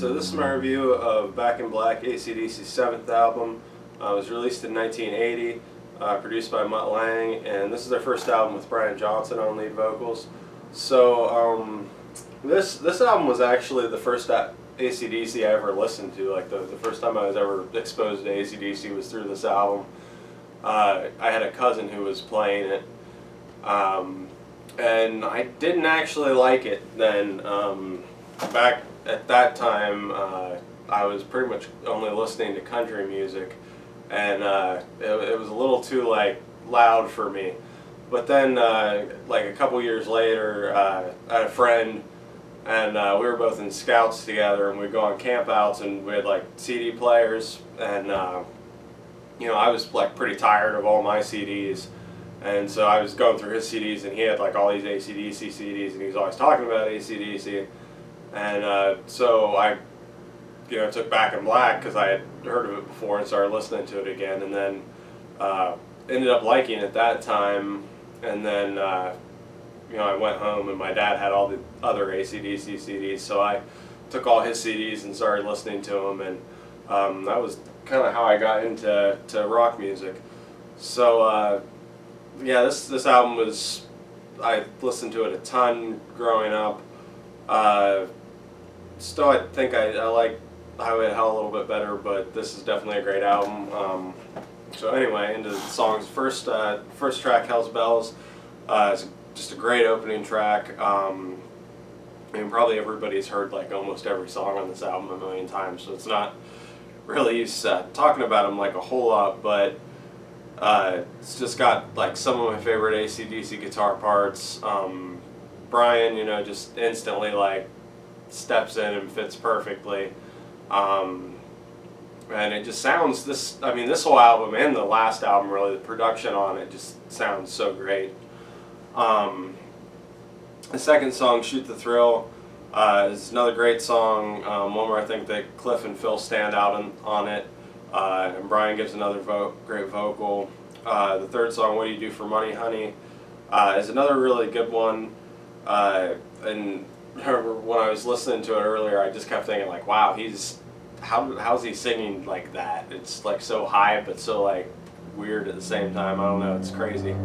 So this is my review of Back in Black, AC/DC's seventh album. It was released in 1980, produced by Mutt Lange, and this is their first album with Brian Johnson on lead vocals. So this album was actually the first AC/DC I ever listened to. Like the first time I was ever exposed to AC/DC was through this album. I had a cousin who was playing it, and I didn't actually like it then. Back at that time, I was pretty much only listening to country music, and it was a little too loud for me. But then, like a couple years later, I had a friend, and we were both in Scouts together, and we'd go on campouts, and we had like CD players, and you know, I was like pretty tired of all my CDs. And so I was going through his CDs, and he had like all these AC/DC CDs, and he was always talking about AC/DC. And so I, you know, took Back in Black because I had heard of it before and started listening to it again, and then ended up liking it that time. And then, you know, I went home, and my dad had all the other AC/DC CDs, so I took all his CDs and started listening to them, and that was kind of how I got into rock music. So yeah, this album was, I listened to it a ton growing up. Still, I think I like Highway to Hell a little bit better, but this is definitely a great album. So anyway, into the songs. First track, Hell's Bells. It's just a great opening track. I mean, probably everybody's heard like almost every song on this album a million times, so it's not really use talking about them like a whole lot, but it's just got like some of my favorite AC/DC guitar parts. Brian, you know, just instantly like steps in and fits perfectly, and it just sounds, this whole album and the last album, really, the production on it just sounds so great. The second song, Shoot the Thrill, is another great song, one where I think that Cliff and Phil stand out on it, and Brian gives another great vocal. The third song, What Do You Do for Money, Honey, is another really good one, and when I was listening to it earlier, I just kept thinking like, wow, how's he singing like that? It's like so high but so like weird at the same time. I don't know, it's crazy.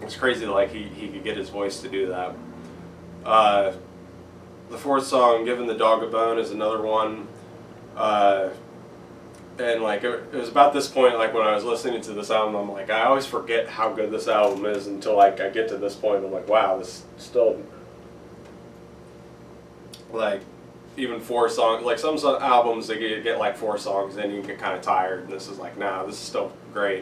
It's crazy that like he could get his voice to do that. The fourth song, Giving the Dog a Bone, is another one. And like it was about this point, like when I was listening to this album, I'm like, I always forget how good this album is until like I get to this point. I'm like, wow, this still, like, even 4 songs. Like some albums, they get like 4 songs, then you get kind of tired. And this is like, nah, this is still great.